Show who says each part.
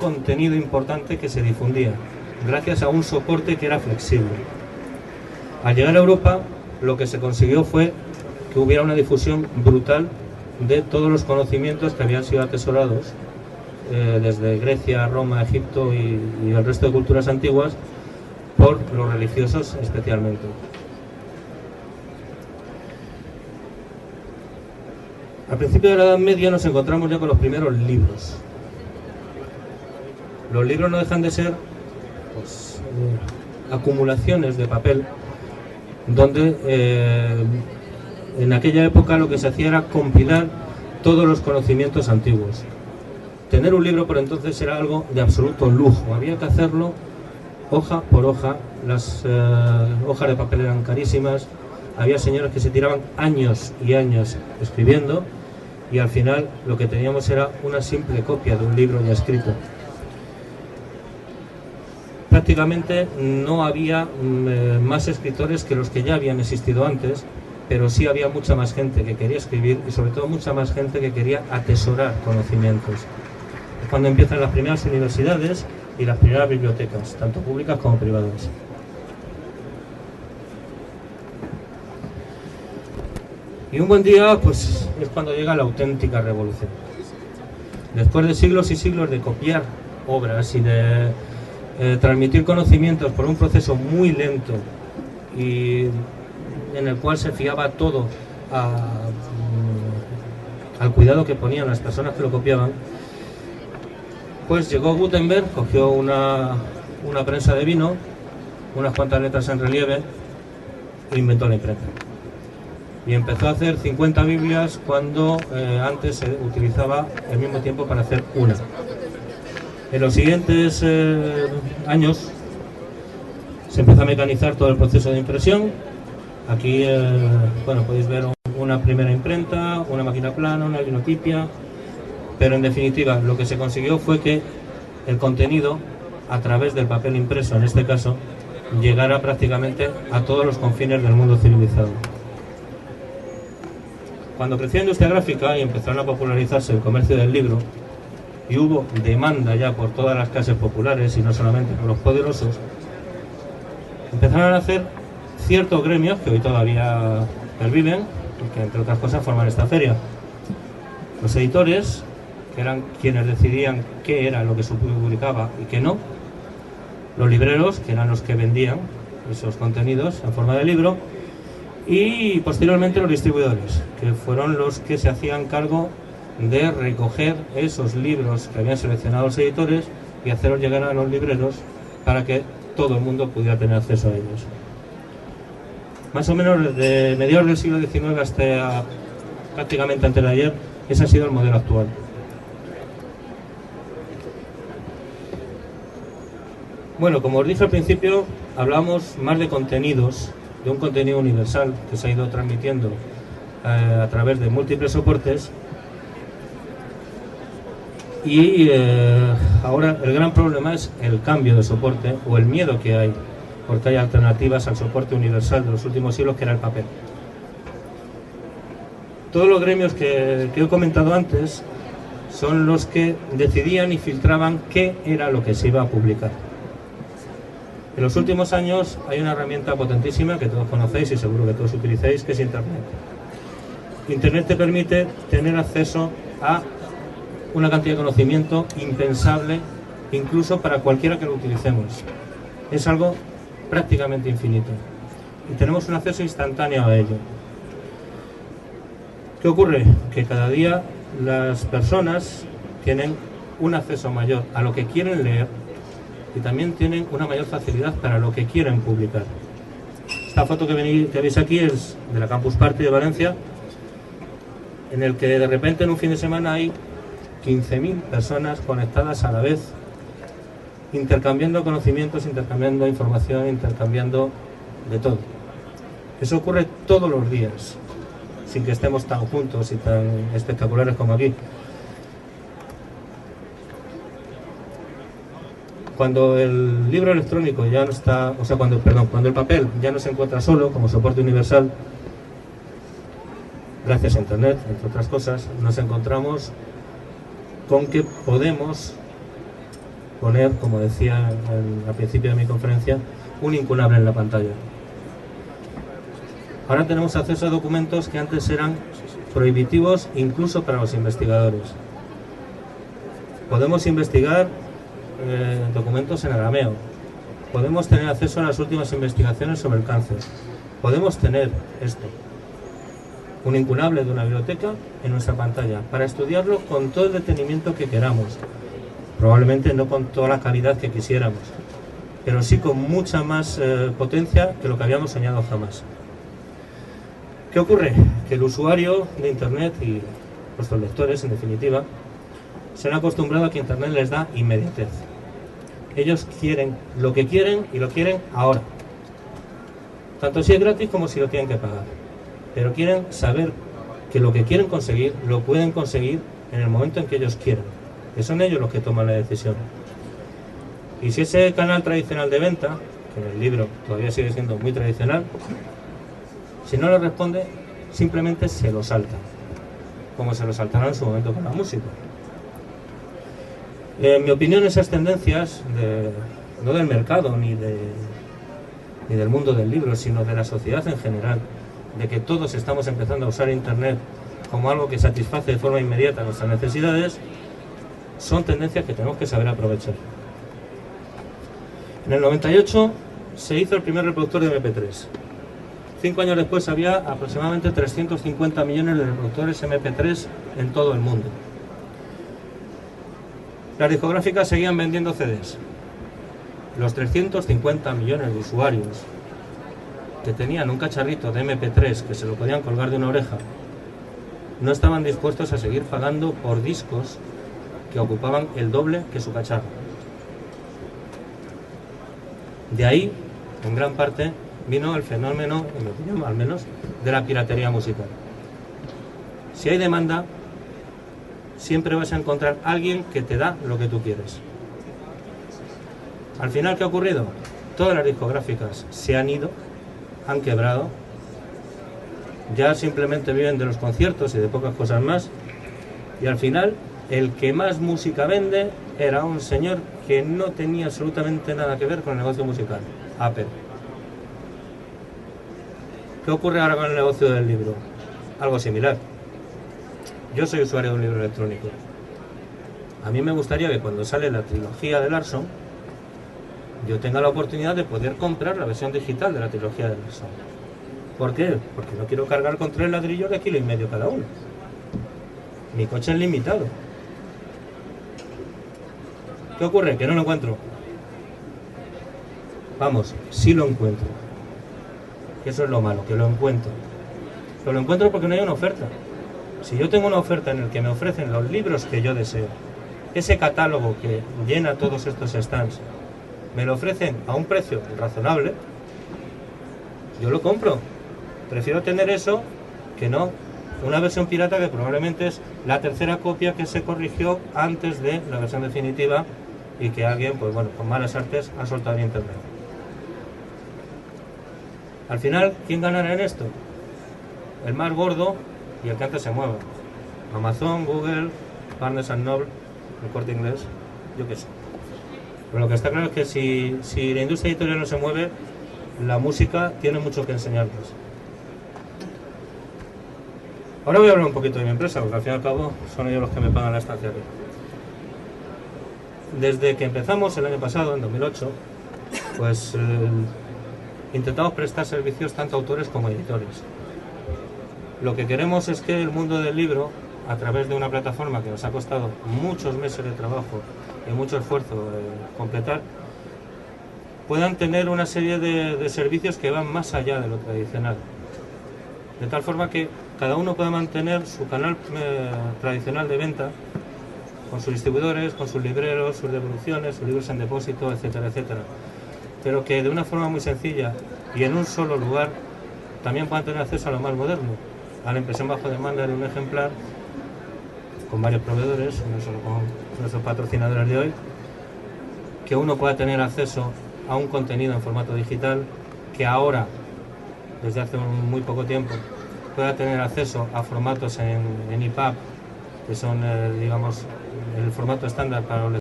Speaker 1: contenido importante que se difundía, gracias a un soporte que era flexible. Al llegar a Europa, lo que se consiguió fue que hubiera una difusión brutal de todos los conocimientos que habían sido atesorados desde Grecia, Roma, Egipto y el resto de culturas antiguas, por los religiosos especialmente. Al principio de la Edad Media nos encontramos ya con los primeros libros. Los libros no dejan de ser pues, acumulaciones de papel, donde en aquella época lo que se hacía era compilar todos los conocimientos antiguos. Tener un libro por entonces era algo de absoluto lujo, había que hacerlo hoja por hoja, las hojas de papel eran carísimas, había señores que se tiraban años y años escribiendo y al final lo que teníamos era una simple copia de un libro ya escrito. Prácticamente no había más escritores que los que ya habían existido antes, pero sí había mucha más gente que quería escribir y sobre todo mucha más gente que quería atesorar conocimientos. Es cuando empiezan las primeras universidades y las primeras bibliotecas, tanto públicas como privadas. Y un buen día, pues, es cuando llega la auténtica revolución. Después de siglos y siglos de copiar obras y de transmitir conocimientos por un proceso muy lento y en el cual se fiaba todo al cuidado que ponían las personas que lo copiaban, pues llegó Gutenberg, cogió una prensa de vino, unas cuantas letras en relieve e inventó la imprenta. Y empezó a hacer 50 Biblias cuando antes se utilizaba el mismo tiempo para hacer una. En los siguientes años se empezó a mecanizar todo el proceso de impresión. Aquí bueno, podéis ver una primera imprenta, una máquina plana, una linotipia, pero en definitiva lo que se consiguió fue que el contenido, a través del papel impreso en este caso, llegara prácticamente a todos los confines del mundo civilizado. Cuando creció la industria gráfica y empezaron a popularizarse el comercio del libro, y hubo demanda ya por todas las clases populares y no solamente por los poderosos, empezaron a hacer ciertos gremios que hoy todavía perviven y que entre otras cosas forman esta feria. Los editores, que eran quienes decidían qué era lo que se publicaba y qué no. Los libreros, que eran los que vendían esos contenidos en forma de libro. Y posteriormente los distribuidores, que fueron los que se hacían cargo de recoger esos libros que habían seleccionado los editores y hacerlos llegar a los libreros para que todo el mundo pudiera tener acceso a ellos. Más o menos desde mediados del siglo XIX hasta prácticamente antes de ayer, ese ha sido el modelo actual. Bueno, como os dije al principio, hablamos más de contenidos, de un contenido universal que se ha ido transmitiendo a través de múltiples soportes. Y ahora el gran problema es el cambio de soporte o el miedo que hay, porque hay alternativas al soporte universal de los últimos siglos, que era el papel. Todos los gremios que he comentado antes son los que decidían y filtraban qué era lo que se iba a publicar. En los últimos años hay una herramienta potentísima que todos conocéis y seguro que todos utilizáis, que es Internet. Internet te permite tener acceso a una cantidad de conocimiento impensable, incluso para cualquiera que lo utilicemos. Es algo prácticamente infinito y tenemos un acceso instantáneo a ello. ¿Qué ocurre? Que cada día las personas tienen un acceso mayor a lo que quieren leer y también tienen una mayor facilidad para lo que quieren publicar. Esta foto que veis aquí es de la Campus Party de Valencia, en el que de repente en un fin de semana hay 15.000 personas conectadas a la vez, intercambiando conocimientos, intercambiando información, intercambiando de todo. Eso ocurre todos los días, sin que estemos tan juntos y tan espectaculares como aquí. Cuando el libro electrónico ya no está, o sea, cuando el papel ya no se encuentra solo como soporte universal, gracias a Internet, entre otras cosas, nos encontramos con que podemos poner, como decía al principio de mi conferencia, un incunable en la pantalla. Ahora tenemos acceso a documentos que antes eran prohibitivos incluso para los investigadores. Podemos investigar documentos en arameo. Podemos tener acceso a las últimas investigaciones sobre el cáncer. Podemos tener esto, un incunable de una biblioteca en nuestra pantalla, para estudiarlo con todo el detenimiento que queramos. Probablemente no con toda la calidad que quisiéramos, pero sí con mucha más potencia que lo que habíamos soñado jamás. ¿Qué ocurre? Que el usuario de Internet y nuestros lectores, en definitiva, se han acostumbrado a que Internet les da inmediatez. Ellos quieren lo que quieren y lo quieren ahora. Tanto si es gratis como si lo tienen que pagar. Pero quieren saber que lo que quieren conseguir, lo pueden conseguir en el momento en que ellos quieran. Que son ellos los que toman la decisión. Y si ese canal tradicional de venta, que en el libro todavía sigue siendo muy tradicional, si no le responde, simplemente se lo salta, como se lo saltaron en su momento con la música. En mi opinión, esas tendencias, no del mercado ni del mundo del libro, sino de la sociedad en general, de que todos estamos empezando a usar Internet como algo que satisface de forma inmediata nuestras necesidades, son tendencias que tenemos que saber aprovechar. En el 98 se hizo el primer reproductor de MP3. 5 años después había aproximadamente 350 millones de reproductores MP3 en todo el mundo. Las discográficas seguían vendiendo CDs. Los 350 millones de usuarios que tenían un cacharrito de MP3 que se lo podían colgar de una oreja, no estaban dispuestos a seguir pagando por discos que ocupaban el doble que su cacharro. De ahí, en gran parte, vino el fenómeno, en mi opinión al menos, de la piratería musical. Si hay demanda, siempre vas a encontrar a alguien que te da lo que tú quieres. Al final, ¿qué ha ocurrido? Todas las discográficas se han ido, han quebrado, ya simplemente viven de los conciertos y de pocas cosas más, y al final el que más música vende era un señor que no tenía absolutamente nada que ver con el negocio musical, Apple. ¿Qué ocurre ahora con el negocio del libro? Algo similar. Yo soy usuario de un libro electrónico. A mí me gustaría que cuando sale la trilogía de Larson, yo tenga la oportunidad de poder comprar la versión digital de la trilogía de Larson. ¿Por qué? Porque no quiero cargar con 3 ladrillos de 1,5 kilos cada uno. Mi coche es limitado. ¿Qué ocurre? Que no lo encuentro. Vamos, sí lo encuentro. Eso es lo malo, que lo encuentro. Pero lo encuentro porque no hay una oferta. Si yo tengo una oferta en la que me ofrecen los libros que yo deseo, ese catálogo que llena todos estos stands, me lo ofrecen a un precio razonable, yo lo compro. Prefiero tener eso que no una versión pirata que probablemente es la tercera copia que se corrigió antes de la versión definitiva y que alguien, pues bueno, con malas artes ha soltado en Internet. Al final, ¿quién ganará en esto? El más gordo y el que antes se mueva. Amazon, Google, Barnes & Noble, el Corte Inglés, yo qué sé. Pero lo que está claro es que si la industria editorial no se mueve, la música tiene mucho que enseñarnos. Ahora voy a hablar un poquito de mi empresa, porque al fin y al cabo son ellos los que me pagan la estancia aquí. Desde que empezamos el año pasado, en 2008, pues intentamos prestar servicios tanto a autores como a editores. Lo que queremos es que el mundo del libro, a través de una plataforma que nos ha costado muchos meses de trabajo y mucho esfuerzo completar, puedan tener una serie de servicios que van más allá de lo tradicional. De tal forma que cada uno pueda mantener su canal tradicional de venta con sus distribuidores, con sus libreros, sus devoluciones, sus libros en depósito, etcétera, etcétera. Pero que de una forma muy sencilla y en un solo lugar también puedan tener acceso a lo más moderno, a la impresión bajo demanda de un ejemplar, con varios proveedores, no solo con nuestros patrocinadores de hoy, que uno pueda tener acceso a un contenido en formato digital, que ahora, desde hace muy poco tiempo, pueda tener acceso a formatos en EPUB, que son, digamos, el formato estándar para los